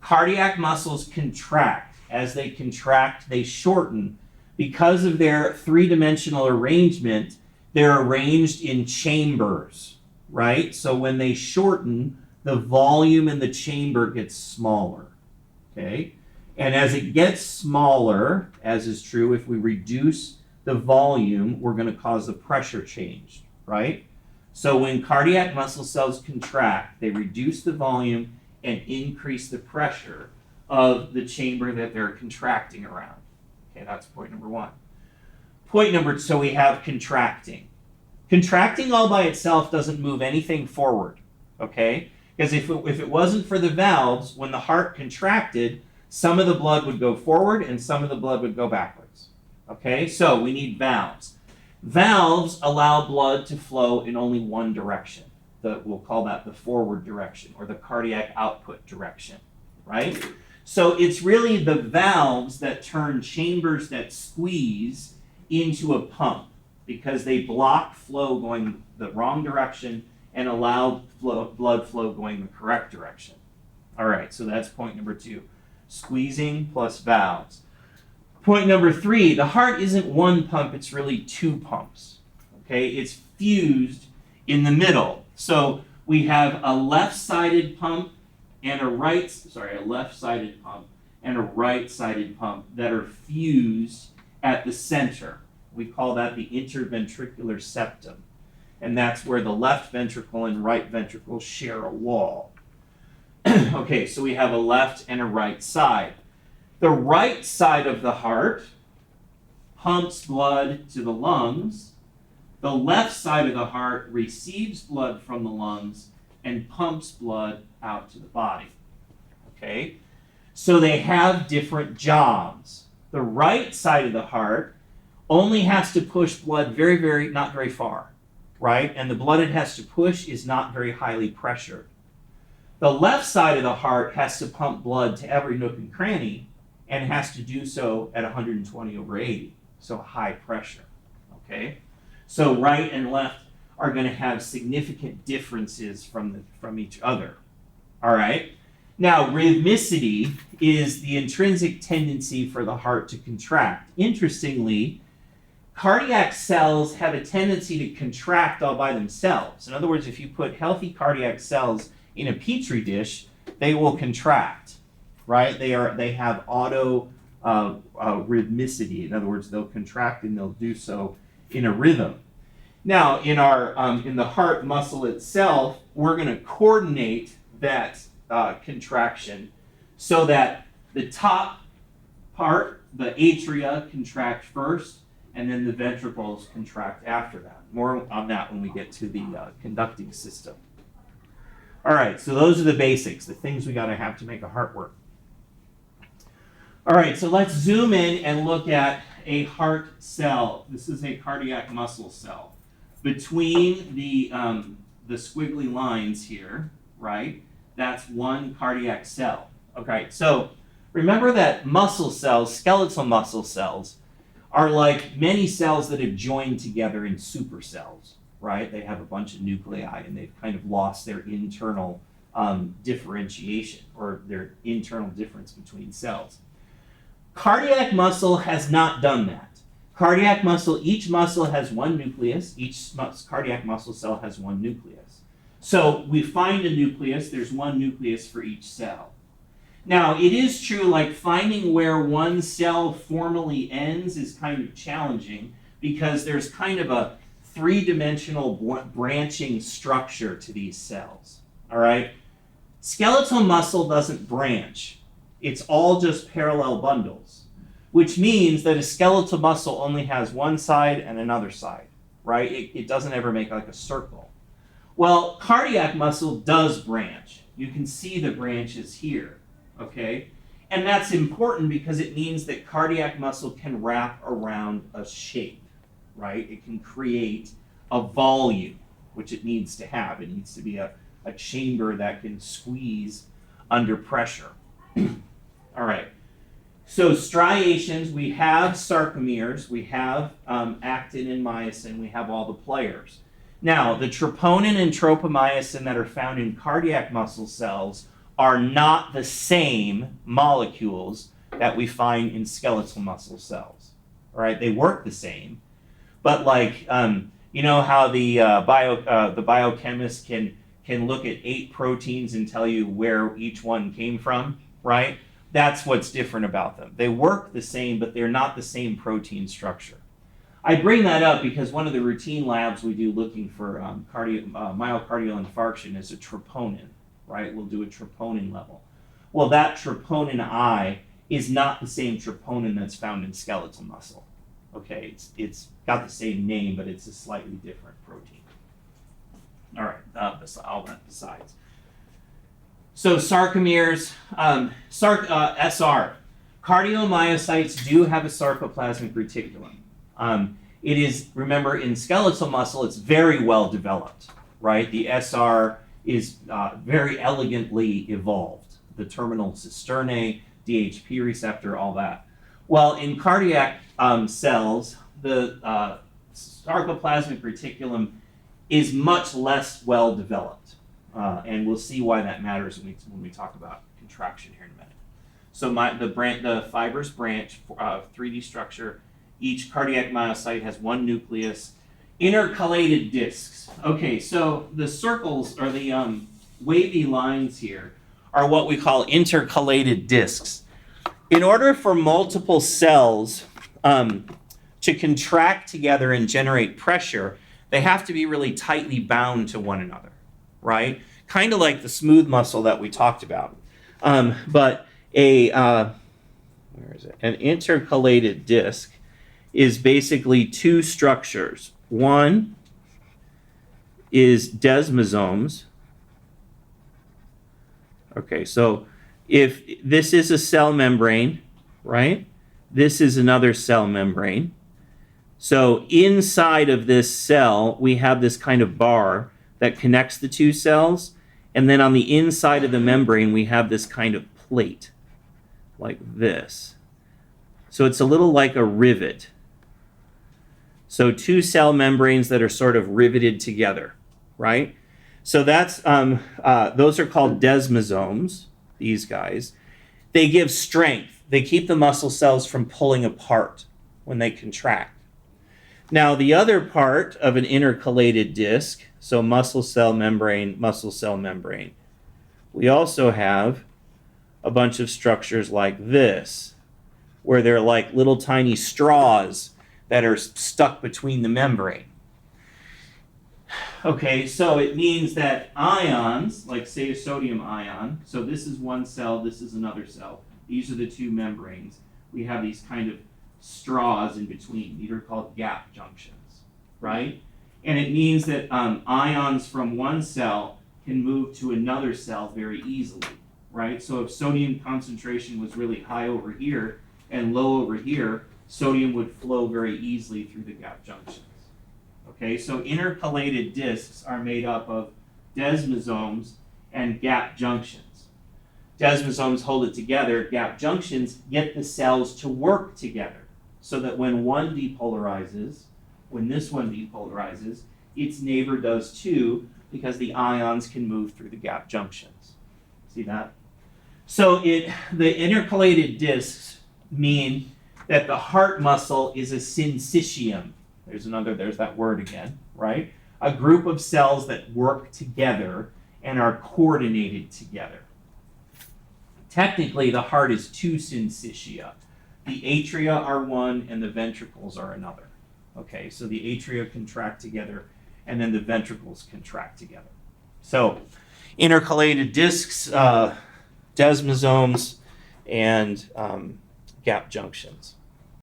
Cardiac muscles contract. As they contract, they shorten. Because of their three-dimensional arrangement, they're arranged in chambers, right? So when they shorten, the volume in the chamber gets smaller, okay? And as it gets smaller, as is true, if we reduce the volume, we're going to cause the pressure change, right? So when cardiac muscle cells contract, they reduce the volume and increase the pressure of the chamber that they're contracting around. Okay, that's point number one. Point number two, so we have contracting. Contracting all by itself doesn't move anything forward, okay? Because if it wasn't for the valves, when the heart contracted, some of the blood would go forward and some of the blood would go backwards. Okay, so we need valves. Valves allow blood to flow in only one direction. We'll call that the forward direction or the cardiac output direction, right? So it's really the valves that turn chambers that squeeze into a pump because they block flow going the wrong direction and allow blood flow going the correct direction. All right, so that's point number two. Squeezing plus valves. Point number three, the heart isn't one pump, it's really two pumps. Okay, it's fused in the middle. So we have a left-sided pump and a left-sided pump and a right-sided pump that are fused at the center. We call that the interventricular septum. And that's where the left ventricle and right ventricle share a wall. Okay, so we have a left and a right side. The right side of the heart pumps blood to the lungs. The left side of the heart receives blood from the lungs and pumps blood out to the body. Okay? So they have different jobs. The right side of the heart only has to push blood not very far, right? And the blood it has to push is not very highly pressured. The left side of the heart has to pump blood to every nook and cranny and has to do so at 120/80, so high pressure, okay? So right and left are going to have significant differences from each other, all right? Now, rhythmicity is the intrinsic tendency for the heart to contract. Interestingly, cardiac cells have a tendency to contract all by themselves. In other words, if you put healthy cardiac cells in a petri dish, they will contract, right? They have auto rhythmicity. In other words, they'll contract and they'll do so in a rhythm. Now, in the heart muscle itself, we're going to coordinate that contraction so that the top part, the atria, contract first, and then the ventricles contract after that. More on that when we get to the conducting system. All right, so those are the basics, the things we got to have to make a heart work. All right, so let's zoom in and look at a heart cell. This is a cardiac muscle cell. Between the squiggly lines here, right, that's one cardiac cell. Okay, so remember that muscle cells, skeletal muscle cells, are like many cells that have joined together in supercells, right? They have a bunch of nuclei and they've kind of lost their internal differentiation or their internal difference between cells. Cardiac muscle has not done that. Cardiac muscle, each muscle has one nucleus. Each cardiac muscle cell has one nucleus. So we find a nucleus, there's one nucleus for each cell. Now, it is true, like finding where one cell formally ends is kind of challenging because there's kind of a three-dimensional branching structure to these cells, all right? Skeletal muscle doesn't branch. It's all just parallel bundles, which means that a skeletal muscle only has one side and another side, right? It doesn't ever make like a circle. Well, cardiac muscle does branch. You can see the branches here, okay? And that's important because it means that cardiac muscle can wrap around a shape, right? It can create a volume, which it needs to have. It needs to be a chamber that can squeeze under pressure. All right. So striations, we have sarcomeres, we have actin and myosin, we have all the players. Now, the troponin and tropomyosin that are found in cardiac muscle cells are not the same molecules that we find in skeletal muscle cells. All right, they work the same, but like you know how the biochemist can look at 8 proteins and tell you where each one came from, right? That's what's different about them. They work the same, but they're not the same protein structure. I bring that up because one of the routine labs we do looking for myocardial infarction is a troponin, right? We'll do a troponin level. Well, that troponin I is not the same troponin that's found in skeletal muscle. Okay, it's got the same name, but it's a slightly different protein. All right, all that besides. So sarcomeres, SR. Cardiomyocytes do have a sarcoplasmic reticulum. It is, remember, in skeletal muscle, it's very well developed, right? The SR is very elegantly evolved. The terminal cisternae, DHP receptor, all that. Well, in cardiac cells, the sarcoplasmic reticulum is much less well developed. And we'll see why that matters when we talk about contraction here in a minute. So the fibrous branch, 3D structure, each cardiac myocyte has one nucleus, intercalated discs. Okay, so the circles, or the wavy lines here, are what we call intercalated discs. In order for multiple cells to contract together and generate pressure, they have to be really tightly bound to one another, right? Kind of like the smooth muscle that we talked about. But an intercalated disc is basically 2 structures. One is desmosomes. Okay, so if this is a cell membrane, right? This is another cell membrane. So inside of this cell, we have this kind of bar that connects the 2 cells. And then on the inside of the membrane, we have this kind of plate, like this. So it's a little like a rivet. So 2 cell membranes that are sort of riveted together, right? So that's those are called desmosomes, these guys. They give strength. They keep the muscle cells from pulling apart when they contract. Now, the other part of an intercalated disc, so muscle cell membrane, we also have a bunch of structures like this, where they're like little tiny straws that are stuck between the membrane. Okay, so it means that ions, like say a sodium ion, so this is one cell, this is another cell. These are the 2 membranes. We have these kind of straws in between. These are called gap junctions, right? And it means that ions from one cell can move to another cell very easily, right? So if sodium concentration was really high over here and low over here, sodium would flow very easily through the gap junctions. Okay, so intercalated discs are made up of desmosomes and gap junctions. Desmosomes hold it together. Gap junctions get the cells to work together so that when one depolarizes, when this one depolarizes, its neighbor does too, because the ions can move through the gap junctions. See that? So the intercalated discs mean that the heart muscle is a syncytium. There's that word again, right? A group of cells that work together and are coordinated together. Technically, the heart is 2 syncytia. The atria are one and the ventricles are another. Okay, so the atria contract together and then the ventricles contract together. So intercalated discs, desmosomes, and gap junctions.